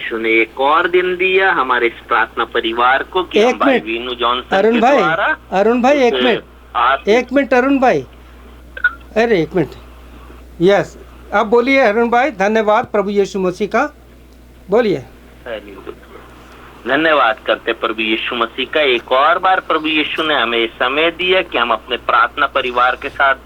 यीशु ने एक और दिन दिया हमारे इस प्रार्थना परिवार को कि हम भाई वीनू जॉनसन अरुण भाई, अरुण भाई एक मिनट अरुण भाई, अरे एक मिनट, यस आप बोलिए अरुण भाई। धन्यवाद प्रभु यीशु मसीह का, बोलिए। धन्यवाद करते प्रभु यीशु मसीह का। एक और बार प्रभु यीशु ने हमें समय दिया कि हम अपने प्रार्थना परिवार के साथ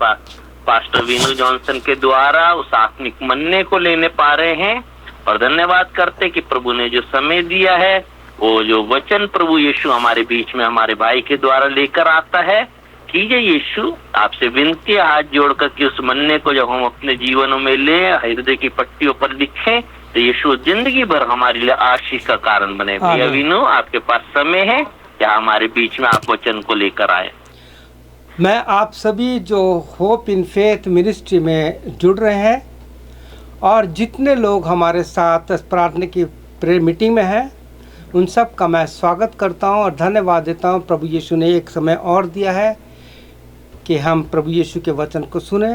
पास्टर वीनू जॉनसन के द्वारा उस आत्मिक मन्ने को लेने पा रहे हैं। और धन्यवाद करते कि प्रभु ने जो समय दिया है, वो जो वचन प्रभु यीशु हमारे बीच में हमारे भाई के द्वारा लेकर आता है। कीजिए यीशु, आपसे विनती है हाथ जोड़कर कि उस मन्ने को जब हम अपने जीवनों में ले हृदय की पट्टियों पर लिखें तो यीशु जिंदगी भर हमारे लिए आशीष का कारण बने। भैया वीनू, आपके पास समय है क्या हमारे बीच में आप वचन को लेकर आए? मैं आप सभी जो होप इन फेथ मिनिस्ट्री में जुड़ रहे हैं और जितने लोग हमारे साथ प्रार्थना की प्रेयर मीटिंग में हैं, उन सब का मैं स्वागत करता हूं और धन्यवाद देता हूं। प्रभु यीशु ने एक समय और दिया है कि हम प्रभु यीशु के वचन को सुने,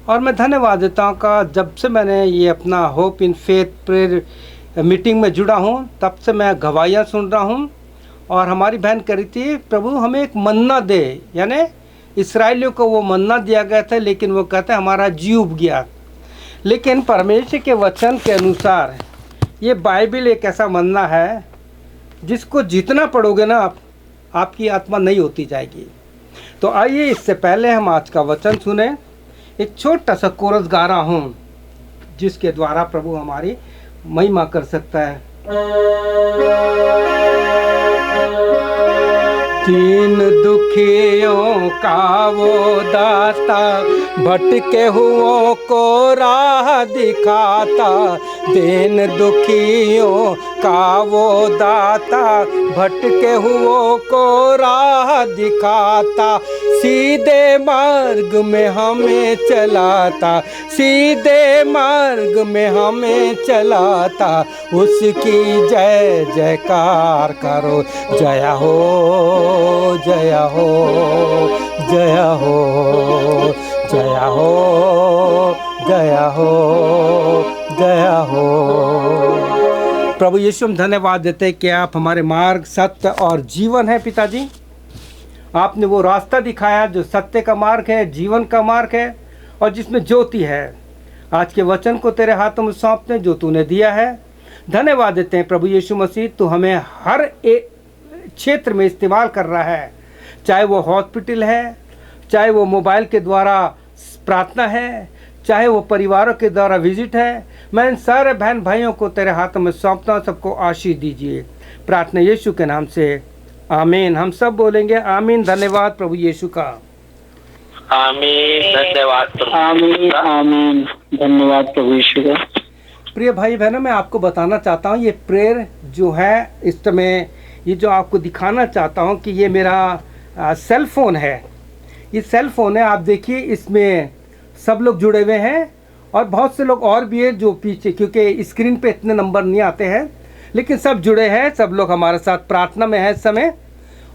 और मैं धन्यवाद देता हूँ का जब से मैंने ये अपना hope in faith prayer meeting में जुड़ा हूँ तब से मैं गवाहियाँ सुन रहा हूँ। और हमारी बहन कह रही थी प्रभु हमें एक मन्ना दे, यानी इस्राएलियों को वो मन्ना दिया गया था, लेकिन वो कहते हैं हमारा जी उब गया। लेकिन परमेश्वर के वचन के अनुसार ये बाइबल एक ऐसा मन्ना है जिसको जितना पढ़ोगे ना आपकी आत्मा नहीं होती जाएगी। तो आइए इससे पहले हम आज का वचन सुने। एक छोटा सा कोरस गा रहा हूँ जिसके द्वारा प्रभु हमारी महिमा कर सकता है। दीन दुखियों का वो दाता, भटके हुओं को राह दिखाता। दीन दुखियों का वो दाता, भटके हुओं को राह दिखाता। सीधे मार्ग में हमें चलाता, सीधे मार्ग में हमें चलाता। उसकी जय जयकार करो, जय हो जय हो जय हो जय हो जय हो जय हो। प्रभु यीशु हम धन्यवाद देते हैं कि आप हमारे मार्ग, सत्य और जीवन है। पिताजी, आपने वो रास्ता दिखाया जो सत्य का मार्ग है, जीवन का मार्ग है और जिसमें ज्योति है। आज के वचन को तेरे हाथों में सौंपते जो तूने दिया है। धन्यवाद देते हैं प्रभु यीशु मसीह, तू हमें हर एक क्षेत्र में इस्तेमाल कर रहा है, चाहे वो हॉस्पिटल है, चाहे वो मोबाइल के द्वारा प्रार्थना है, चाहे वो परिवारों के द्वारा विजिट है। मैं इन सारे बहन भाइयों को तेरे हाथों में सौंपता हूँ, सबको आशीष दीजिए। प्रार्थना यीशु के नाम से, आमीन। हम सब बोलेंगे आमीन। धन्यवाद प्रभु यीशु का। आमीन। धन्यवाद, आमीन आमीन। धन्यवाद प्रभु यीशु का। प्रिय भाई बहनों, मैं आपको बताना चाहता हूँ ये प्रेयर जो है इस समय, ये जो आपको दिखाना चाहता हूँ कि ये मेरा सेल फोन है। ये सेल फोन है, आप देखिए इसमें सब लोग जुड़े हुए हैं और बहुत से लोग और भी हैं जो पीछे, क्योंकि स्क्रीन पे इतने नंबर नहीं आते हैं, लेकिन सब जुड़े हैं। सब लोग हमारे साथ प्रार्थना में है इस समय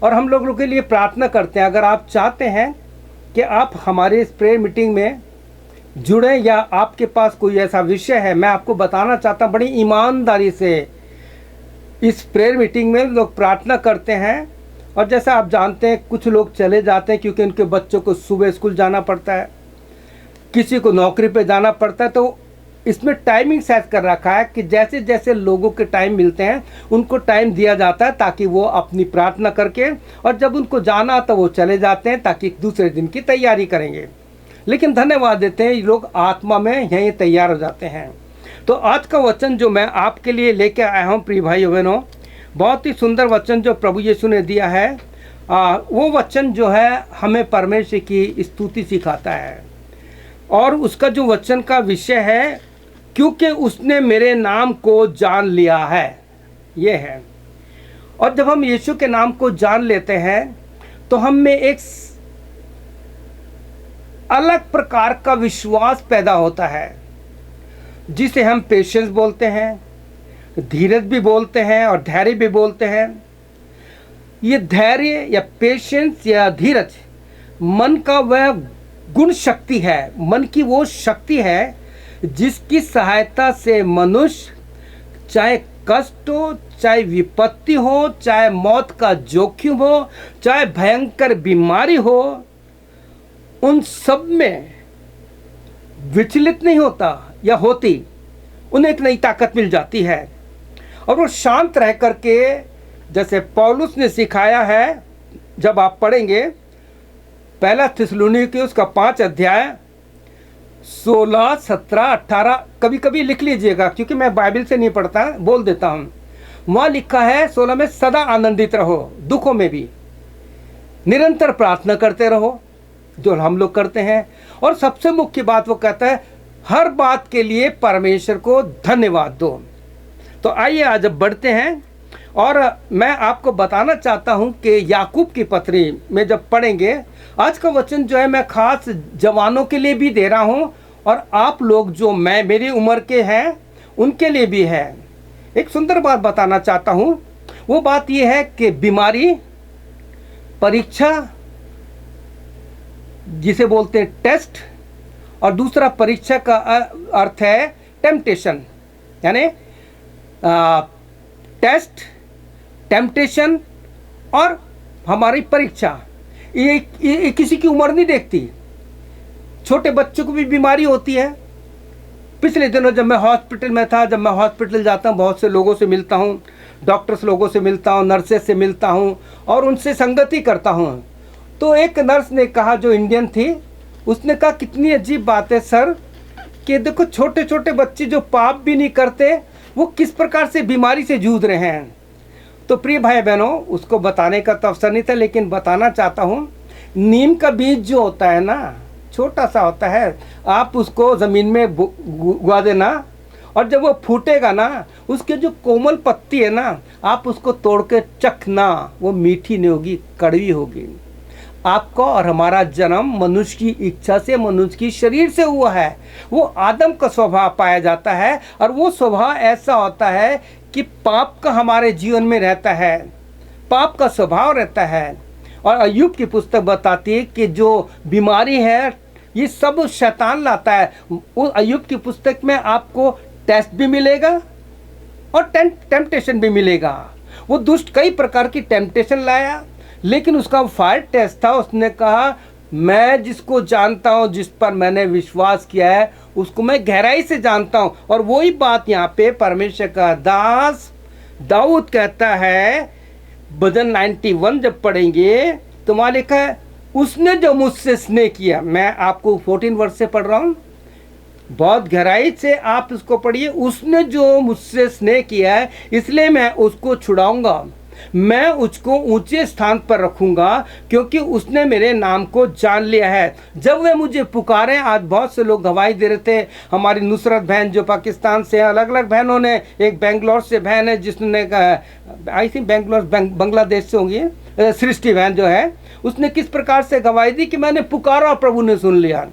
और हम लोगों के लिए प्रार्थना करते हैं। अगर आप चाहते हैं कि आप हमारे इस प्रेयर मीटिंग में जुड़े या आपके पास कोई ऐसा विषय है, मैं आपको बताना चाहता हूँ बड़ी ईमानदारी से इस प्रेयर मीटिंग में लोग प्रार्थना करते हैं। और जैसा आप जानते हैं कुछ लोग चले जाते हैं क्योंकि उनके बच्चों को सुबह स्कूल जाना पड़ता है, किसी को नौकरी पे जाना पड़ता है। तो इसमें टाइमिंग सेट कर रखा है कि जैसे जैसे लोगों के टाइम मिलते हैं उनको टाइम दिया जाता है ताकि वो अपनी प्रार्थना करके, और जब उनको जाना तो वो चले जाते हैं ताकि दूसरे दिन की तैयारी करेंगे। लेकिन धन्यवाद देते हैं, लोग आत्मा में यहीं तैयार हो जाते हैं। तो आज का वचन जो मैं आपके लिए लेके आया हूँ प्रिय भाई बहनों, बहुत ही सुंदर वचन जो प्रभु यीशु ने दिया है। वो वचन जो है हमें परमेश्वर की स्तुति सिखाता है और उसका जो वचन का विषय है, क्योंकि उसने मेरे नाम को जान लिया है, ये है। और जब हम यीशु के नाम को जान लेते हैं तो हम में एक अलग प्रकार का विश्वास पैदा होता है जिसे हम पेशेंस बोलते हैं, धीरज भी बोलते हैं और धैर्य भी बोलते हैं। ये धैर्य या पेशेंस या धीरज मन का वह गुण शक्ति है, मन की वो शक्ति है जिसकी सहायता से मनुष्य चाहे कष्ट हो, चाहे विपत्ति हो, चाहे मौत का जोखिम हो, चाहे भयंकर बीमारी हो, उन सब में विचलित नहीं होता या होती, उन्हें एक नई ताकत मिल जाती है और वो शांत रह करके, जैसे पौलुस ने सिखाया है। जब आप पढ़ेंगे पहला थिस्सलुनीके उसका 5 अध्याय 16, 17, 18, कभी कभी लिख लीजिएगा क्योंकि मैं बाइबल से नहीं पढ़ता, बोल देता हूँ। वहाँ लिखा है 16 में, सदा आनंदित रहो, दुखों में भी निरंतर प्रार्थना करते रहो, जो हम लोग करते हैं। और सबसे मुख्य बात वो कहता है, हर बात के लिए परमेश्वर को धन्यवाद दो। तो आइए आज अब बढ़ते हैं और मैं आपको बताना चाहता हूं कि याकूब की पत्री में जब पढ़ेंगे, आज का वचन जो है मैं खास जवानों के लिए भी दे रहा हूं और आप लोग जो मेरी उम्र के हैं उनके लिए भी है। एक सुंदर बात बताना चाहता हूं, वो बात ये है कि बीमारी, परीक्षा जिसे बोलते हैं टेस्ट, और दूसरा परीक्षा का अर्थ है टेम्पटेशन, यानी टेस्ट, टेम्पटेशन और हमारी परीक्षा, ये किसी की उम्र नहीं देखती। छोटे बच्चों को भी बीमारी होती है। पिछले दिनों जब मैं हॉस्पिटल में था, जब मैं हॉस्पिटल जाता हूँ, बहुत से लोगों से मिलता हूँ, डॉक्टर्स लोगों से मिलता हूँ, नर्सेस से मिलता हूँ और उनसे संगति करता हूँ। तो एक नर्स ने कहा, जो इंडियन थी, उसने कहा कितनी अजीब बात है सर कि देखो छोटे छोटे बच्चे जो पाप भी नहीं करते वो किस प्रकार से बीमारी से जूझ रहे हैं। तो प्रिय भाई बहनों, उसको बताने का तो अवसर नहीं था, लेकिन बताना चाहता हूँ, नीम का बीज जो होता है ना, छोटा सा होता है, आप उसको ज़मीन में उगा देना और जब वो फूटेगा ना, उसके जो कोमल पत्ती है ना, आप उसको तोड़ के चखना, वो मीठी नहीं होगी, कड़वी होगी। आपका और हमारा जन्म मनुष्य की इच्छा से, मनुष्य की शरीर से हुआ है। वो आदम का स्वभाव पाया जाता है और वो स्वभाव ऐसा होता है कि पाप का हमारे जीवन में रहता है, पाप का स्वभाव रहता है। और अय्यूब की पुस्तक बताती है कि जो बीमारी है ये सब शैतान लाता है। उस अय्यूब की पुस्तक में आपको टेस्ट भी मिलेगा और टेम्पटेशन भी मिलेगा। वो दुष्ट कई प्रकार की टेम्पटेशन लाया, लेकिन उसका फायर टेस्ट था। उसने कहा, मैं जिसको जानता हूँ, जिस पर मैंने विश्वास किया है, उसको मैं गहराई से जानता हूँ। और वही बात यहाँ पे परमेश्वर का दास दाऊद कहता है, भजन 91 जब पढ़ेंगे तो वहाँ लिखा है, उसने जो मुझसे स्नेह किया। मैं आपको 14 वर्ष से पढ़ रहा हूँ, बहुत गहराई से आप इसको पढ़िए। उसने जो मुझसे स्नेह किया है, इसलिए मैं उसको छुड़ाऊंगा, मैं उसको ऊंचे स्थान पर रखूंगा, क्योंकि उसने मेरे नाम को जान लिया है। जब वे मुझे पुकारे, आज बहुत से लोग गवाही दे रहे थे। हमारी नुसरत बहन जो पाकिस्तान से है, अलग अलग बहनों ने, एक बेंगलोर से बहन है जिसने आई थिंक बेंगलोर बांग्लादेश से होंगी, सृष्टि बहन जो है, उसने किस प्रकार से गवाही दी कि मैंने पुकारा और प्रभु ने सुन लिया।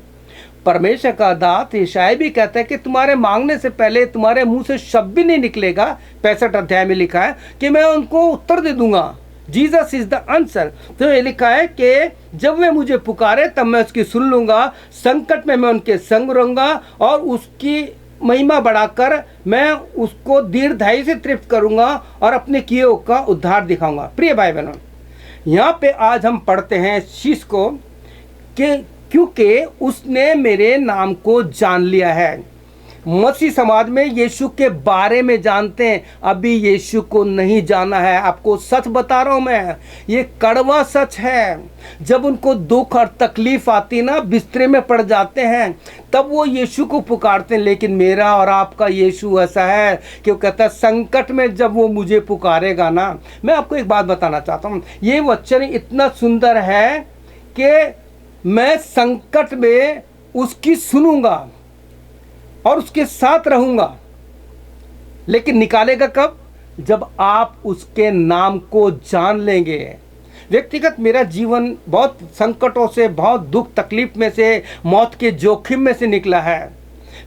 परमेश्वर का दास यशायाह भी कहता है कि तुम्हारे मांगने से पहले तुम्हारे मुंह से शब्द भी नहीं निकलेगा। 65 अध्याय में लिखा है कि मैं उनको उत्तर दे दूंगा। Jesus is the answer. तो ये लिखा है कि जब वे मुझे पुकारे तब मैं उसकी सुन लूंगा, संकट में मैं उनके संग रहूंगा और उसकी महिमा बढ़ाकर मैं उसको दीर्घायु से तृप्त करूंगा और अपने किए का उद्धार दिखाऊंगा। प्रिय भाई बहनों, यहाँ पे आज हम पढ़ते हैं इस चीज को कि क्योंकि उसने मेरे नाम को जान लिया है। मसीह समाज में यीशु के बारे में जानते हैं, अभी यीशु को नहीं जाना है। आपको सच बता रहा हूं मैं, ये कड़वा सच है। जब उनको दुख और तकलीफ आती ना, बिस्तरे में पड़ जाते हैं, तब वो यीशु को पुकारते हैं। लेकिन मेरा और आपका यीशु ऐसा है कि वो कहता है, संकट में जब वो मुझे पुकारेगा ना, मैं आपको एक बात बताना चाहता हूँ, ये वचन इतना सुंदर है कि मैं संकट में उसकी सुनूंगा और उसके साथ रहूंगा। लेकिन निकालेगा कब? जब आप उसके नाम को जान लेंगे। व्यक्तिगत मेरा जीवन बहुत संकटों से, बहुत दुख तकलीफ में से, मौत के जोखिम में से निकला है।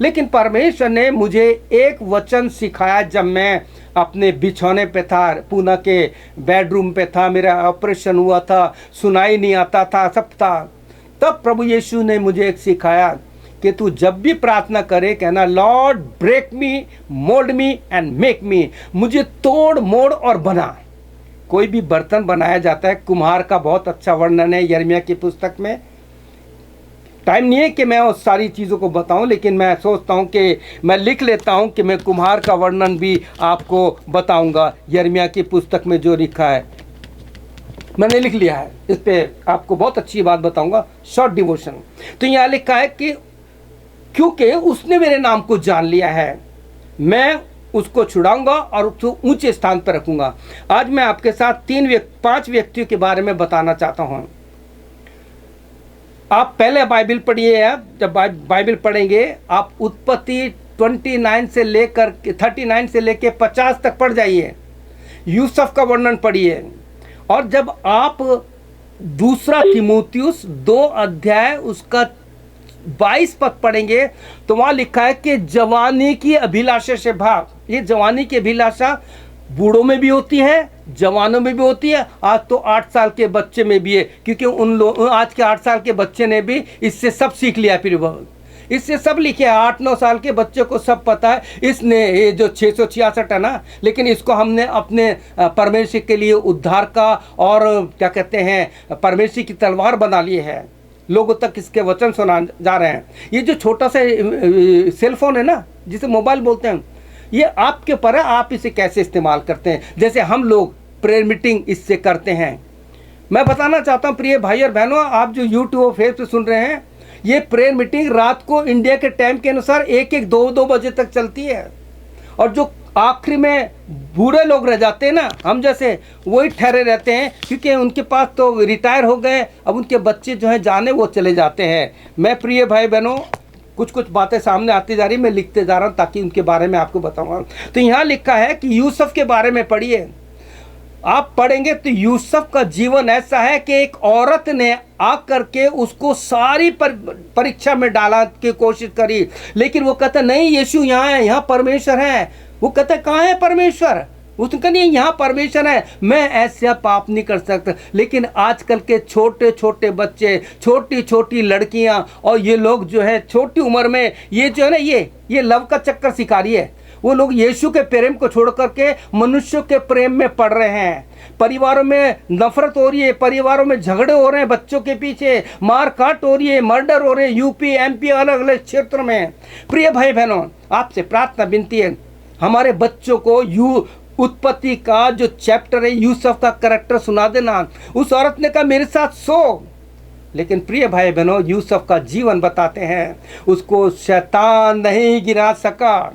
लेकिन परमेश्वर ने मुझे एक वचन सिखाया जब मैं अपने बिछौने पे था, पूना के बेडरूम पे था, मेरा ऑपरेशन हुआ था, सुनाई नहीं आता था, सब था। तब प्रभु यीशु ने मुझे एक सिखाया कि तू जब भी प्रार्थना करे कहना lord break me, mould me and make me, मुझे तोड़ मोड़ और बना। कोई भी बर्तन बनाया जाता है, कुम्हार का बहुत अच्छा वर्णन है यिर्मयाह की पुस्तक में। टाइम नहीं है कि मैं उस सारी चीज़ों को बताऊं, लेकिन मैं सोचता हूं कि मैं लिख लेता हूं कि मैं कुम्हार का वर्णन भी आपको बताऊंगा। यिर्मयाह की पुस्तक में जो लिखा है मैंने लिख लिया है, इस पे आपको बहुत अच्छी बात बताऊंगा, शॉर्ट डिवोशन। तो यहाँ लिखा है कि क्योंकि उसने मेरे नाम को जान लिया है, मैं उसको छुड़ाऊंगा और उसको ऊंचे स्थान पर रखूंगा। आज मैं आपके साथ 5 व्यक्तियों के बारे में बताना चाहता हूं। आप पहले बाइबल पढ़िए। आप जब बाइबल पढ़ेंगे आप उत्पत्ति 39 से लेकर 50 तक पढ़ जाइए। यूसुफ का वर्णन पढ़िए। और जब आप दूसरा तीमुथियुस 2 अध्याय उसका 22 पद पढ़ेंगे तो वहां लिखा है कि जवानी की अभिलाषा से भाग। ये जवानी की अभिलाषा बूढ़ों में भी होती है, जवानों में भी होती है, आज तो 8 साल के बच्चे में भी है, क्योंकि आज के 8 साल के बच्चे ने भी इससे सब सीख लिया। फिर इससे सब लिखे है। 8-9 साल के बच्चे को सब पता है। इसने ये जो 666 है ना, लेकिन इसको हमने अपने परमेश्वर के लिए उद्धार का और क्या कहते हैं परमेश्वर की तलवार बना लिए है। लोगों तक इसके वचन सुना जा रहे हैं। ये जो छोटा सा सेलफोन है ना, जिसे मोबाइल बोलते हैं, ये आपके ऊपर है, आप इसे कैसे इस्तेमाल करते हैं। जैसे हम लोग प्रेयर मीटिंग इससे करते हैं। मैं बताना चाहता हूँ प्रिय भाई और बहनों, आप जो यूट्यूब और फेस पे सुन रहे हैं, ये प्रेयर मीटिंग रात को इंडिया के टाइम के अनुसार 1-1, 2-2 बजे तक चलती है। और जो आखिरी में बूढ़े लोग रह जाते हैं ना, हम जैसे, वही ठहरे रहते हैं, क्योंकि उनके पास तो रिटायर हो गए, अब उनके बच्चे जो हैं जाने वो चले जाते हैं। मैं प्रिय भाई बहनों कुछ बातें सामने आती जा रही, मैं लिखते जा रहा हूँ ताकि उनके बारे में आपको बताऊंगा। तो यहाँ लिखा है कि यूसुफ के बारे में पढ़िए। आप पढ़ेंगे तो यूसुफ का जीवन ऐसा है कि एक औरत ने आकर के उसको सारी परीक्षा में डाला की कोशिश करी, लेकिन वो कहता नहीं यीशु यहाँ है, यहाँ परमेश्वर है। वो कहता कहाँ है परमेश्वर? उसने नहीं, यहाँ परमेश्वर है, मैं ऐसा पाप नहीं कर सकता। लेकिन आजकल के छोटे छोटे बच्चे, छोटी छोटी लड़कियाँ और ये लोग जो है छोटी उम्र में ये जो है ना, ये लव का चक्कर शिकारी है। वो लोग यीशु के प्रेम को छोड़ करके मनुष्यों के प्रेम में पड़ रहे हैं। परिवारों में नफरत हो रही है, परिवारों में झगड़े हो रहे हैं, बच्चों के पीछे मार काट हो रही है, मर्डर हो रहे हैं यूपी एमपी अलग अलग क्षेत्र में। प्रिय भाई बहनों, आपसे प्रार्थना विनती है, हमारे बच्चों को उत्पत्ति का जो चैप्टर है यूसुफ का करैक्टर सुना देना। उस औरत ने कहा मेरे साथ सो, लेकिन प्रिय भाई बहनों यूसुफ का जीवन बताते हैं, उसको शैतान नहीं गिरा सका।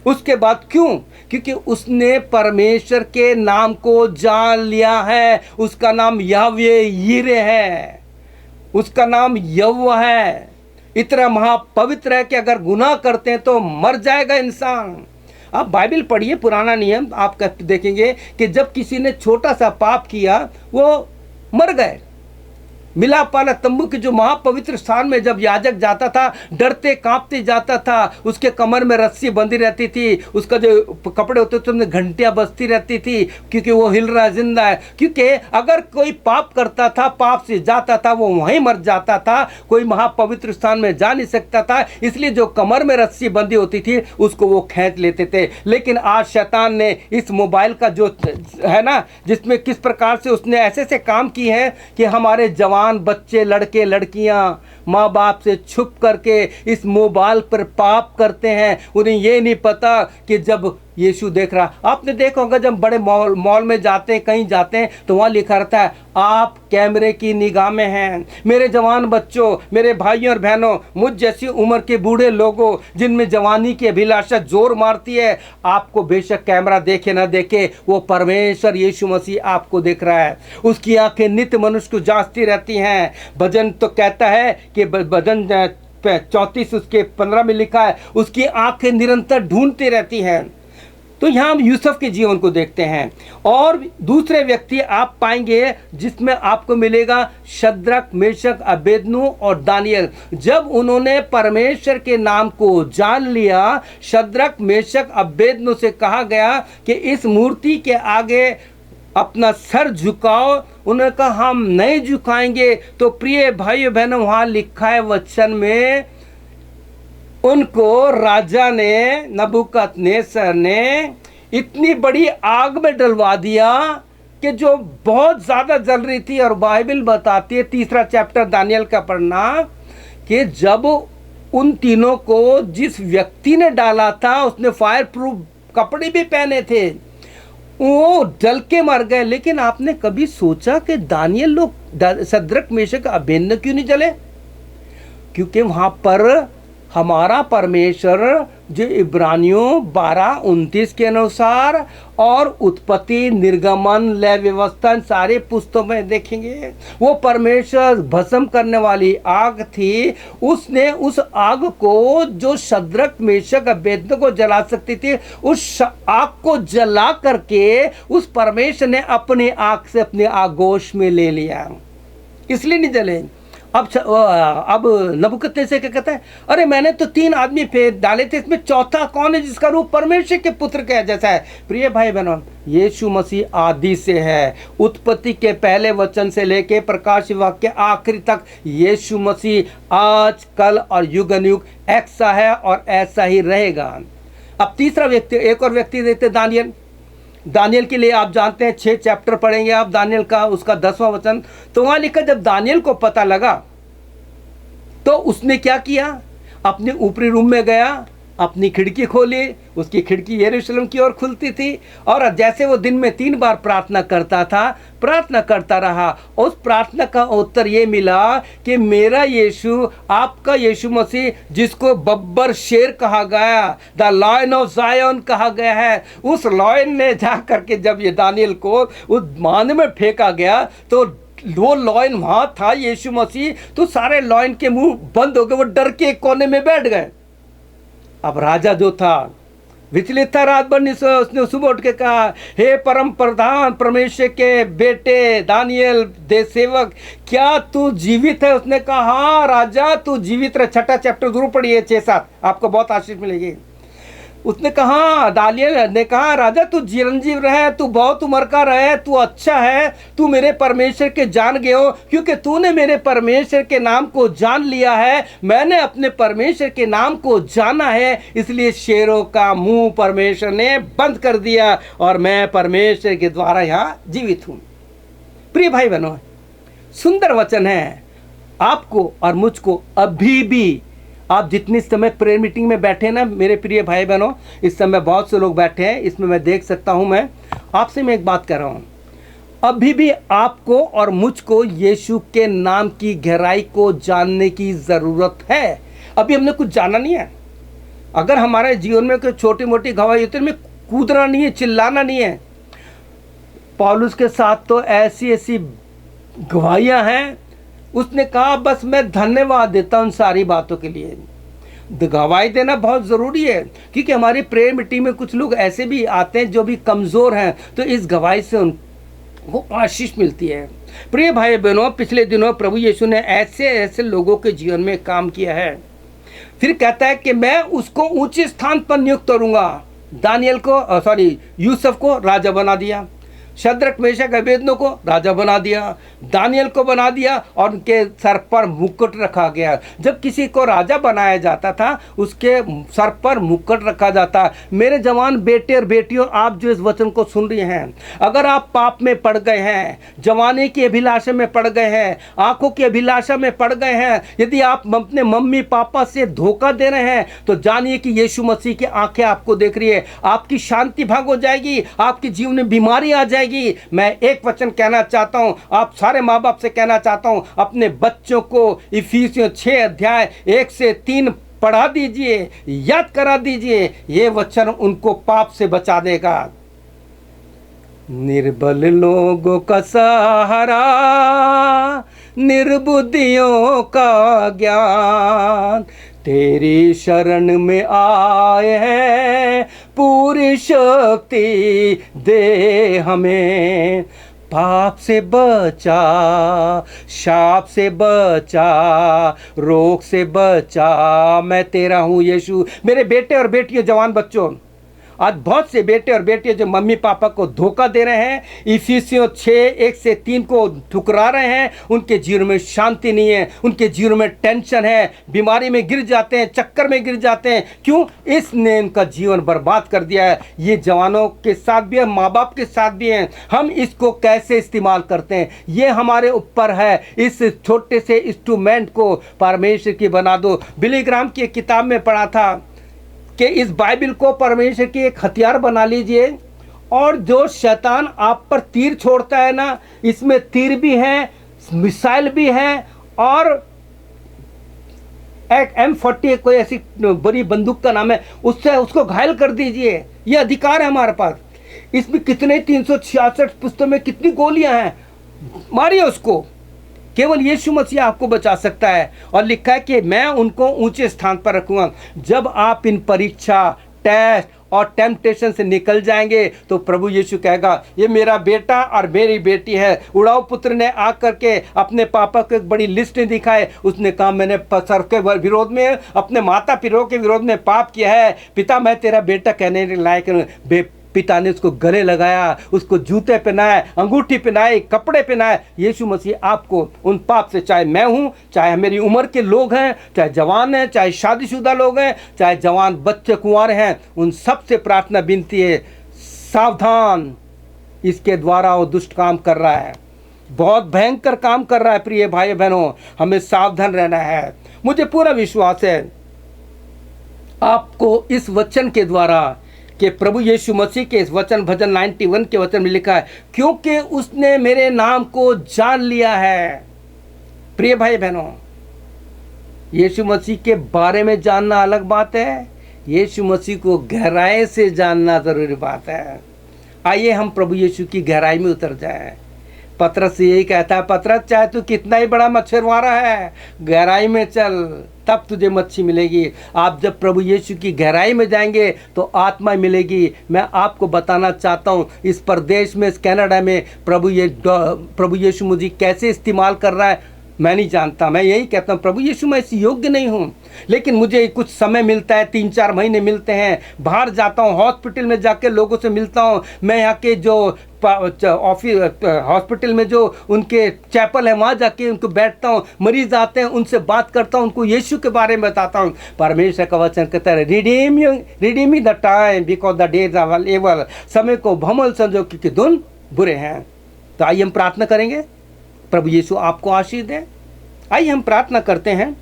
उसके बाद क्यों? क्योंकि उसने परमेश्वर के नाम को जान लिया है। उसका नाम याहवे यीरे है, उसका नाम यहोवा है। इतना महापवित्र है कि अगर गुनाह करते हैं तो मर जाएगा इंसान। आप बाइबल पढ़िए, पुराना नियम आप देखेंगे कि जब किसी ने छोटा सा पाप किया वो मर गए। मिलाप वाला तंबू के जो महापवित्र स्थान में जब याजक जाता था, डरते कांपते जाता था, उसके कमर में रस्सी बंधी रहती थी, उसका जो कपड़े होते थे उनमें घंटियां बजती रहती थी, क्योंकि वो हिल रहा जिंदा है। क्योंकि अगर कोई पाप करता था, पाप से जाता था, वो वहीं मर जाता था, कोई महापवित्र स्थान में जा नहीं सकता था। इसलिए जो कमर में रस्सी बंधी होती थी उसको वो खींच लेते थे। लेकिन आज शैतान ने इस मोबाइल का जो है ना, जिसमें किस प्रकार से उसने ऐसे से काम किए हैं कि हमारे जवान बच्चे, लड़के लड़कियां माँ बाप से छुप करके इस मोबाइल पर पाप करते हैं। उन्हें ये नहीं पता कि जब यीशु देख रहा। आपने देखा होगा जब बड़े मॉल में जाते हैं, कहीं जाते हैं, तो वहाँ लिखा रहता है आप कैमरे की निगाह में हैं। मेरे जवान बच्चों, मेरे भाइयों और बहनों, मुझ जैसी उम्र के बूढ़े लोगों जिनमें जवानी की अभिलाषा जोर मारती है, आपको बेशक कैमरा देखे ना देखे, वो परमेश्वर यीशु मसीह आपको देख रहा है। उसकी आंखें नित्य मनुष्य को जांचती रहती हैं। भजन तो कहता है कि भजन 34 उसके 15 में लिखा है, उसकी आंखें निरंतर ढूंढती रहती हैं। तो यहाँ हम यूसुफ के जीवन को देखते हैं। और दूसरे व्यक्ति आप पाएंगे जिसमें आपको मिलेगा शद्रक, मेशक, अबेदनगो और दानियल। जब उन्होंने परमेश्वर के नाम को जान लिया, शद्रक, मेशक, अबेदनगो से कहा गया कि इस मूर्ति के आगे अपना सर झुकाओ। उन्होंने कहा हम नहीं झुकाएंगे। तो प्रिय भाइयों बहनों, वहाँ लिखा है वचन में उनको राजा ने, नबूकदनेस्सर ने इतनी बड़ी आग में डलवा दिया कि जो बहुत ज़्यादा जल रही थी। और बाइबल बताती है, 3 चैप्टर दानियल का पढ़ना, कि जब उन तीनों को जिस व्यक्ति ने डाला था, उसने फायर प्रूफ कपड़े भी पहने थे, वो जल के मर गए। लेकिन आपने कभी सोचा कि दानियल लोग, शद्रक मेशक अबेदनगो क्यों नहीं जले? क्योंकि वहाँ पर हमारा परमेश्वर, जो इब्रानियों 12:29 के अनुसार और उत्पत्ति, निर्गमन, लय व्यवस्था, सारे पुस्तकों में देखेंगे, वो परमेश्वर भस्म करने वाली आग थी। उसने उस आग को, जो शद्रक मेशक अबेदनगो को जला सकती थी, उस आग को जला करके उस परमेश्वर ने अपनी आग से अपने आगोश में ले लिया, इसलिए नहीं जले। अब नबूकदनेस्सर क्या कहता है, अरे मैंने तो 3 आदमी फेर डाले थे, इसमें चौथा कौन है जिसका रूप परमेश्वर के पुत्र का जैसा है? प्रिय भाई बहनों, यीशु मसीह आदि से है। उत्पत्ति के पहले वचन से लेके प्रकाश वाक्य के आखिरी तक यीशु मसीह आज, कल और युग ऐसा है और ऐसा ही रहेगा। अब तीसरा व्यक्ति, एक और व्यक्ति देखते, दानियल के लिए आप जानते हैं 6 चैप्टर पढ़ेंगे आप दानियल का, उसका 10वां वचन। तो वहां लिखा, जब दानियल को पता लगा तो उसने क्या किया, अपने ऊपरी रूम में गया, अपनी खिड़की खोली, उसकी खिड़की यरूशलेम की ओर खुलती थी, और जैसे वो दिन में 3 बार प्रार्थना करता था, प्रार्थना करता रहा। उस प्रार्थना का उत्तर ये मिला कि मेरा यीशु, आपका यीशु मसीह, जिसको बब्बर शेर कहा गया, द लायन ऑफ ज़ायन कहा गया है, उस लायन ने जा करके जब ये दानियल को उस मान में फेंका गया, तो वो लॉयन वहां था, यीशु मसीह, तो सारे लॉयन के मुंह बंद हो गए, वो डर के एक कोने में बैठ गए। अब राजा जो था, विचलित था रात भर, उसने सुबह उठ के कहा, हे परम प्रधान परमेश्वर के बेटे दानियल दे सेवक, क्या तू जीवित है? उसने कहा, हाँ राजा, तू जीवित रहे। 6 चैप्टर जरूर पढ़िए, 6-7, आपको बहुत आशीष मिलेगी। उसने कहा, दानियल ने कहा, राजा तू चिरंजीव रहे, तू बहुत उम्र का रहे, तू अच्छा है, तू मेरे परमेश्वर के जान गए हो, क्योंकि तूने मेरे परमेश्वर के नाम को जान लिया है। मैंने अपने परमेश्वर के नाम को जाना है, इसलिए शेरों का मुंह परमेश्वर ने बंद कर दिया और मैं परमेश्वर के द्वारा यहाँ जीवित हूँ। प्रिय भाई बहनों, सुंदर वचन है आपको और मुझको। अभी भी आप जितनी समय प्रेयर मीटिंग में बैठे ना मेरे प्रिय भाई बहनों, इस समय बहुत से लोग बैठे हैं, इसमें मैं देख सकता हूं। मैं आपसे मैं एक बात कर रहा हूं, अभी भी आपको और मुझको यीशु के नाम की गहराई को जानने की ज़रूरत है। अभी हमने कुछ जाना नहीं है। अगर हमारे जीवन में कोई छोटी मोटी गवाही होती है, में कूदना नहीं है, चिल्लाना नहीं है। पौलुस के साथ तो ऐसी ऐसी गवाहियाँ हैं, उसने कहा बस मैं धन्यवाद देता हूँ उन सारी बातों के लिए। गवाही देना बहुत ज़रूरी है, क्योंकि हमारी प्रेयर मीटिंग में कुछ लोग ऐसे भी आते हैं जो भी कमज़ोर हैं, तो इस गवाही से उनको आशीष मिलती है। प्रिय भाई बहनों, पिछले दिनों प्रभु यीशु ने ऐसे ऐसे लोगों के जीवन में काम किया है। फिर कहता है कि मैं उसको ऊंचे स्थान पर नियुक्त करूँगा। दानियल को, यूसुफ को राजा बना दिया, शद्रक मेशक अबेदनगो को राजा बना दिया, दानियल को बना दिया और उनके सर पर मुकुट रखा गया। जब किसी को राजा बनाया जाता था, उसके सर पर मुकुट रखा जाता। मेरे जवान बेटे और बेटियों, आप जो इस वचन को सुन रहे हैं, अगर आप पाप में पड़ गए हैं, जवानी की अभिलाषा में पड़ गए हैं, आंखों की अभिलाषा में पड़ गए हैं, यदि आप अपने मम्मी पापा से धोखा दे रहे हैं, तो जानिए कि यीशु मसीह की आंखें आपको देख रही है। आपकी शांति भंग हो जाएगी, आपके जीवन में बीमारी आ जाएगी। मैं एक वचन कहना चाहता हूं, आप सारे माँ बाप से कहना चाहता हूं, अपने बच्चों को इफिसियों 6 अध्याय 1 से 3 पढ़ा दीजिए, याद करा दीजिए। ये वचन उनको पाप से बचा देगा। निर्बल लोगों का सहारा, निर्बुद्धियों का ज्ञान, तेरी शरण में आए हैं, पूरी शक्ति दे हमें। पाप से बचा, शाप से बचा, रोग से बचा, मैं तेरा हूँ यीशु। मेरे बेटे और बेटियों, जवान बच्चों, आज बहुत से बेटे और बेटियां जो मम्मी पापा को धोखा दे रहे हैं, इफिसियों 6:1-3 को ठुकरा रहे हैं, उनके जीवन में शांति नहीं है, उनके जीवन में टेंशन है, बीमारी में गिर जाते हैं, चक्कर में गिर जाते हैं। क्यों? इसने उनका जीवन बर्बाद कर दिया है। ये जवानों के साथ भी है, माँ बाप के साथ भी है। हम इसको कैसे इस्तेमाल करते हैं ये हमारे ऊपर है। इस छोटे से इंस्ट्रूमेंट को परमेश्वर की बना दो। बिली ग्राम की एक किताब में पढ़ा था कि इस बाइबल को परमेश्वर की एक हथियार बना लीजिए, और जो शैतान आप पर तीर छोड़ता है ना, इसमें तीर भी हैं, मिसाइल भी हैं, और एक M40 कोई ऐसी बड़ी बंदूक का नाम है, उससे उसको घायल कर दीजिए। ये अधिकार है हमारे पास। इसमें कितने 366 पुस्तकों में कितनी गोलियां हैं, मारिए उसको। केवल यीशु मसीह आपको बचा सकता है, और लिखा है कि मैं उनको ऊंचे स्थान पर रखूंगा। जब आप इन परीक्षा, टेस्ट और टेम्पटेशन से निकल जाएंगे तो प्रभु यीशु कहेगा, ये मेरा बेटा और मेरी बेटी है। उड़ाऊ पुत्र ने आकर के अपने पापा को एक बड़ी लिस्ट दिखाई। उसने कहा, मैंने सर के विरोध में, अपने माता पिता के विरोध में पाप किया है। पिता, मैं तेरा बेटा कहने लायक हूं। पिता ने उसको गले लगाया, उसको जूते पहनाए, अंगूठी पहनाई, कपड़े पहनाए। यीशु मसीह आपको उन पाप से, चाहे मैं हूं, चाहे मेरी उम्र के लोग हैं, चाहे जवान हैं, चाहे शादीशुदा लोग हैं, चाहे जवान बच्चे कुंवार हैं, उन सब से प्रार्थना विनती है, सावधान, इसके द्वारा वो दुष्ट काम कर रहा है, बहुत भयंकर काम कर रहा है। प्रिय भाई बहनों, हमें सावधान रहना है। मुझे पूरा विश्वास है आपको इस वचन के द्वारा कि प्रभु यीशु मसीह के इस वचन, भजन 91 के वचन में लिखा है, क्योंकि उसने मेरे नाम को जान लिया है। प्रिय भाई बहनों, यीशु मसीह के बारे में जानना अलग बात है, यीशु मसीह को गहराई से जानना जरूरी बात है। आइए हम प्रभु यीशु की गहराई में उतर जाएं। पतरस यही कहता है, पतरस चाहे तू कितना ही बड़ा मछुआरा है, गहराई में चल, तब तुझे मच्छी मिलेगी। आप जब प्रभु यीशु की गहराई में जाएंगे तो आत्मा मिलेगी। मैं आपको बताना चाहता हूँ, इस प्रदेश में, इस कनाडा में प्रभु यीशु मुझे कैसे इस्तेमाल कर रहा है मैं नहीं जानता। मैं यही कहता हूँ, प्रभु यीशु मैं इस योग्य नहीं हूँ, लेकिन मुझे कुछ समय मिलता है, 3-4 महीने मिलते हैं, बाहर जाता हूँ, हॉस्पिटल में जाके लोगों से मिलता हूँ। मैं यहाँ के जो ऑफिस हॉस्पिटल में जो उनके चैपल है वहाँ जाके उनको बैठता हूँ, मरीज आते हैं उनसे बात करता हूँ, उनको यीशु के बारे में बताता हूँ। परमेश्वर का वचन कहता है, redeem the time because the days are evil, समय को भमल समझो क्योंकि दिन बुरे हैं। तो आइए हम प्रार्थना करेंगे, प्रभु यीशु आपको आशीष दें। आइए हम प्रार्थना करते हैं,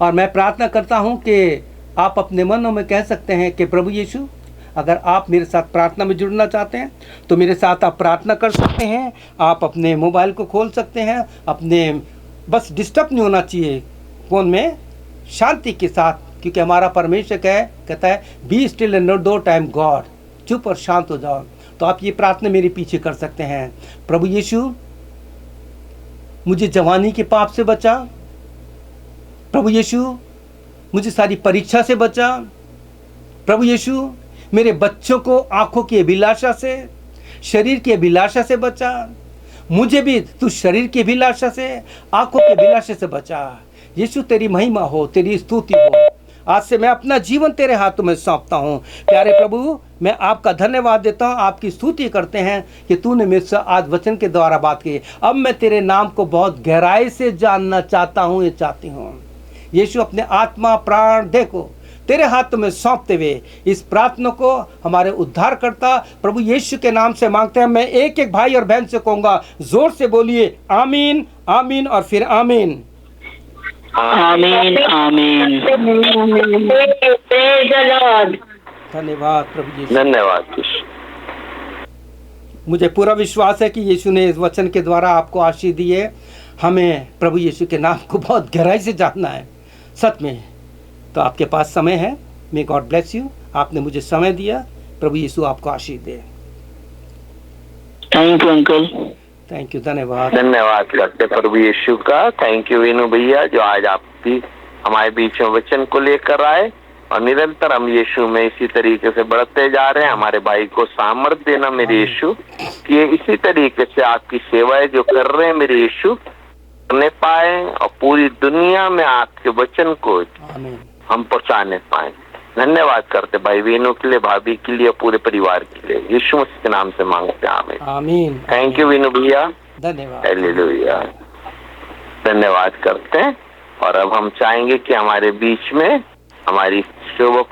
और मैं प्रार्थना करता हूं कि आप अपने मनों में कह सकते हैं कि प्रभु यीशु, अगर आप मेरे साथ प्रार्थना में जुड़ना चाहते हैं तो मेरे साथ आप प्रार्थना कर सकते हैं। आप अपने मोबाइल को खोल सकते हैं, अपने, बस डिस्टर्ब नहीं होना चाहिए फ़ोन में, शांति के साथ, क्योंकि हमारा परमेश्वर कहता है be still and know time god, चुप और शांत हो जाओ। तो आप ये प्रार्थना मेरे पीछे कर सकते हैं। प्रभु यीशु, मुझे जवानी के पाप से बचा। प्रभु यीशु, मुझे सारी परीक्षा से बचा। प्रभु यीशु, मेरे बच्चों को आंखों की अभिलाषा से, शरीर की अभिलाषा से बचा। मुझे भी तू शरीर की अभिलाषा से, आंखों की अभिलाषा से बचा। यीशु, तेरी महिमा हो, तेरी स्तुति हो। आज से मैं अपना जीवन तेरे हाथों में सौंपता हूँ। प्यारे प्रभु, मैं आपका धन्यवाद देता हूँ, आपकी स्तुति करते हैं कि तूने मेरे से आज वचन के द्वारा बात की। अब मैं तेरे नाम को बहुत गहराई से जानना चाहता हूँ, ये चाहती हूँ। यीशु, अपने आत्मा, प्राण, देह को तेरे हाथों में सौंपते हुए इस प्रार्थना को हमारे उद्धारकर्ता प्रभु यीशु के नाम से मांगते हैं। मैं एक एक भाई और बहन से कहूँगा, जोर से बोलिए आमीन, आमीन और फिर आमीन। आमीन, आमीन। धन्यवाद प्रभु यीशु, धन्यवाद। मुझे पूरा विश्वास है कि यीशु ने इस वचन के द्वारा आपको आशीष दी है। हमें प्रभु यीशु के नाम को बहुत गहराई से जानना है, सच में। तो आपके पास समय है। May God bless you. आपने मुझे समय दिया। प्रभु यीशु आपको आशीष दे। Thank you uncle. Thank you, धन्यवाद। धन्यवाद करते प्रभु यीशु का। थैंक यू वीनू भैया, जो आज आप भी हमारे बीच में वचन को लेकर आए, और निरंतर हम यीशु में इसी तरीके से बढ़ते जा रहे हैं। हमारे भाई को सामर्थ देना मेरे यीशु, कि ये इसी तरीके से आपकी सेवाएं जो कर रहे हैं मेरे यीशु करने पाए, और पूरी दुनिया में आपके वचन को हम पहुंचाने पाए। धन्यवाद करते भाई वीनू के लिए, भाभी के लिए, पूरे परिवार के लिए। यीशु मसीह के नाम से मांगते हैं, आमीन। आमीन। थैंक यू वीनू भैया, धन्यवाद। हालेलुया। धन्यवाद करते हैं। और अब हम चाहेंगे कि हमारे बीच में हमारी शोभा